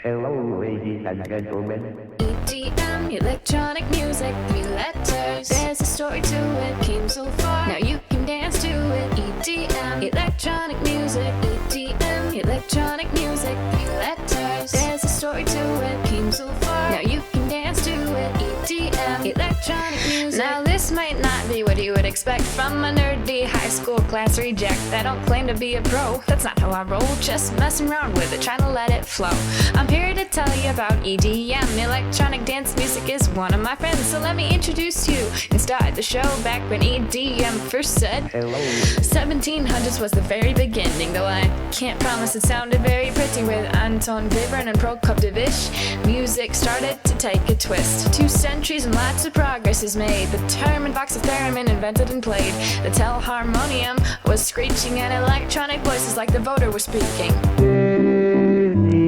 Hello, ladies and gentlemen. EDM, electronic music, 3 letters. There's a story to it, came so far. Now you can dance to it. EDM, electronic music. EDM, electronic music, 3 letters. There's a story to it, came so far. Now you can dance to it. EDM, electronic music. Now this might not be what you would expect from a nerdy high school class reject that don't claim to be a pro. That's not how I roll, just messing around with it, trying to let it flow. I'm here to tell you about EDM. Electronic dance music is one of my friends, so let me introduce you and start the show back when EDM first said Hello. 1700s was the very beginning, though I can't promise it sounded very pretty. With Anton Webern and Prokop-Devish, music started to take a twist. 2 centuries and lots of progress is made. The term and box of theremin invented and played. The telharmonium was screeching, and electronic voices like the voter were speaking. Daisy,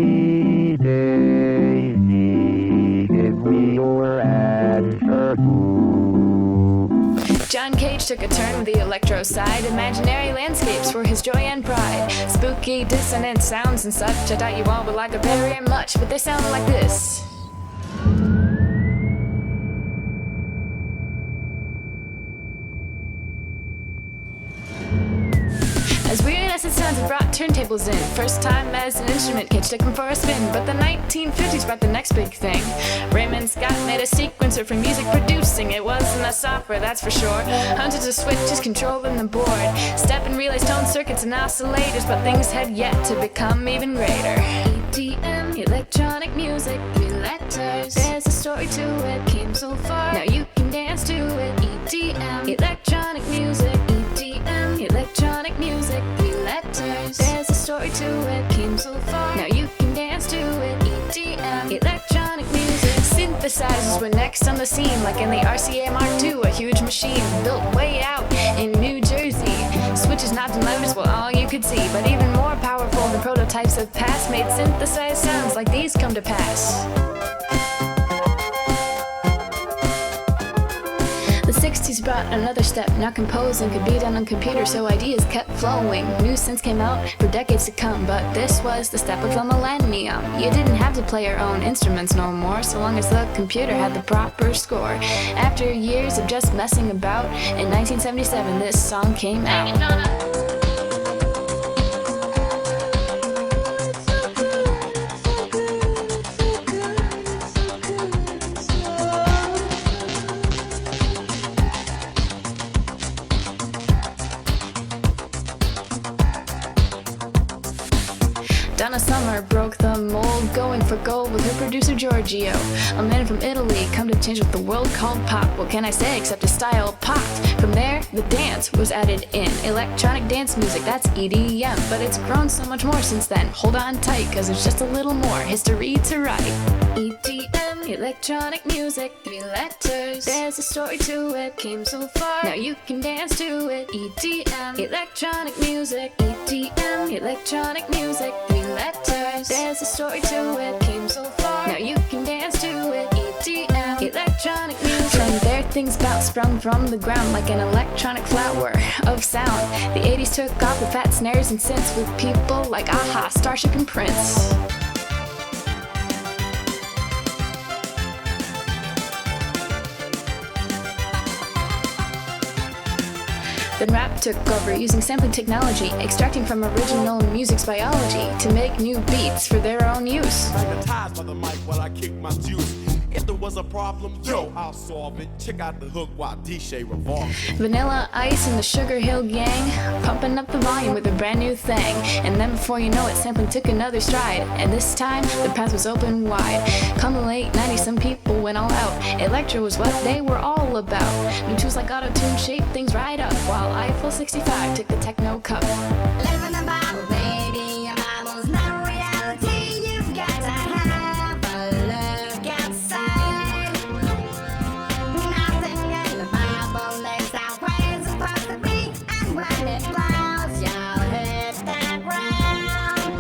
Daisy, give me your answer. John Cage took a turn with the electro side. Imaginary landscapes were his joy and pride. Spooky, dissonant sounds and such. I doubt you all would like it very much, but they sound like this. As weird as it sounds, it brought turntables in. First time as an instrument, Cage took them for a spin. But the 1950s brought the next big thing. Raymond Scott made a sequencer for music producing. It wasn't a software, that's for sure. Hundreds of switches controlling the board. Step and relays, tone circuits and oscillators. But things had yet to become even greater. EDM, electronic music, 3 letters. There's a story to it, came so far. Now you can dance to it. EDM, electronic music. EDM, electronic music, 3 letters. There's a story to it, came so far. Now you can dance to it. EDM, electronic music. Synthesizers were next on the scene, like in the RCA Mark II, a huge machine built way out in New Jersey. Switches, knobs, and levers were all you could see, but even more powerful than prototypes of past made synthesized sounds like these come to pass. The 60s brought another step. Now composing could be done on computers, so ideas kept flowing. New synths came out for decades to come, but this was the step of the millennium. You didn't have to play your own instruments no more, so long as the computer had the proper score. After years of just messing about, in 1977 this song came out. Donna Summer broke the mold, going for gold with her producer Giorgio. A man from Italy come to change what the world called pop. What can I say except his style popped? From there, the dance was added in. Electronic dance music, that's EDM. But it's grown so much more since then. Hold on tight, cause there's just a little more history to write. EDM, electronic music, 3 letters. There's a story to it, came so far. Now you can dance to it. EDM, electronic music. EDM, electronic music, 3 letters. There's a story to it, came so far. Now you can dance to it. EDM, electronic music. From there things about sprung from the ground like an electronic flower of sound. The 80s took off with fat snares and synths with people like Aha, Starship and Prince. Then rap took over using sampling technology, extracting from original music's biology to make new beats for their own use. Magnetized by the mic while I kick my juice. If there was a problem, yo, I'll solve it. Check out the hook while DJ revolves. Vanilla Ice and the Sugar Hill Gang, pumping up the volume with a brand new thing. And then before you know it, sampling took another stride. And this time, the path was open wide. Come the late 90s, some people went all out. Electro was what they were all about. New tools like auto-tune shaped things right up, while Eiffel 65 took the techno cup. Living the Bible, baby, your Bible's not reality. You've got to have a look outside. Nothing in the Bible lays out where it's supposed to be, and when it blows, you'll hit the ground.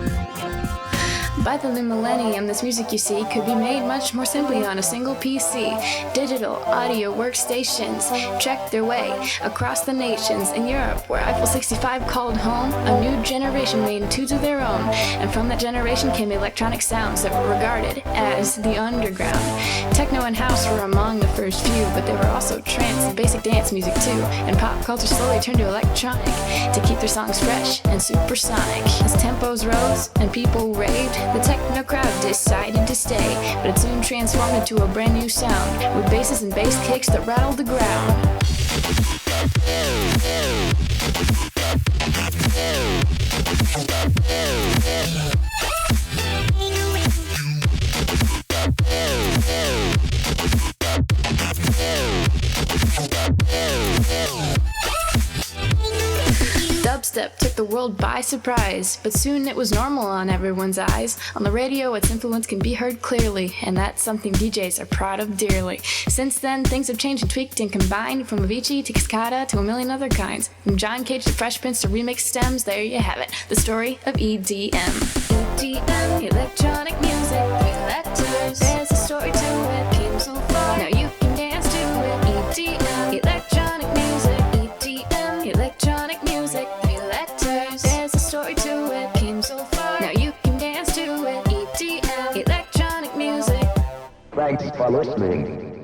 By By the new millennium, this music you see could be made much more simply on a single PC. Digital audio workstations trekked their way across the nations. In Europe, where Eiffel 65 called home, a new generation made tunes of their own. And from that generation came electronic sounds that were regarded as the underground. Techno and house were among the first few, but they were also trance and basic dance music too. And pop culture slowly turned to electronic to keep their songs fresh and supersonic. As tempos rose and people raved, the techno crowd decided to stay, but it soon transformed into a brand new sound with basses and bass kicks that rattled the ground. Dubstep took the world by surprise, but soon it was normal on everyone's eyes. On the radio, its influence can be heard clearly, and that's something DJs are proud of dearly. Since then, things have changed and tweaked and combined, from Avicii to Cascada to a million other kinds. From John Cage to Fresh Prince to remix stems, there you have it, the story of EDM. EDM, electronic music, 3 letters. There's a story to it, came so far. Now you can dance to it. EDM, electronic music. EDM, electronic music, 3 letters. There's a story to it, came so far. Now you can dance to it. EDM, electronic music. Thanks for listening.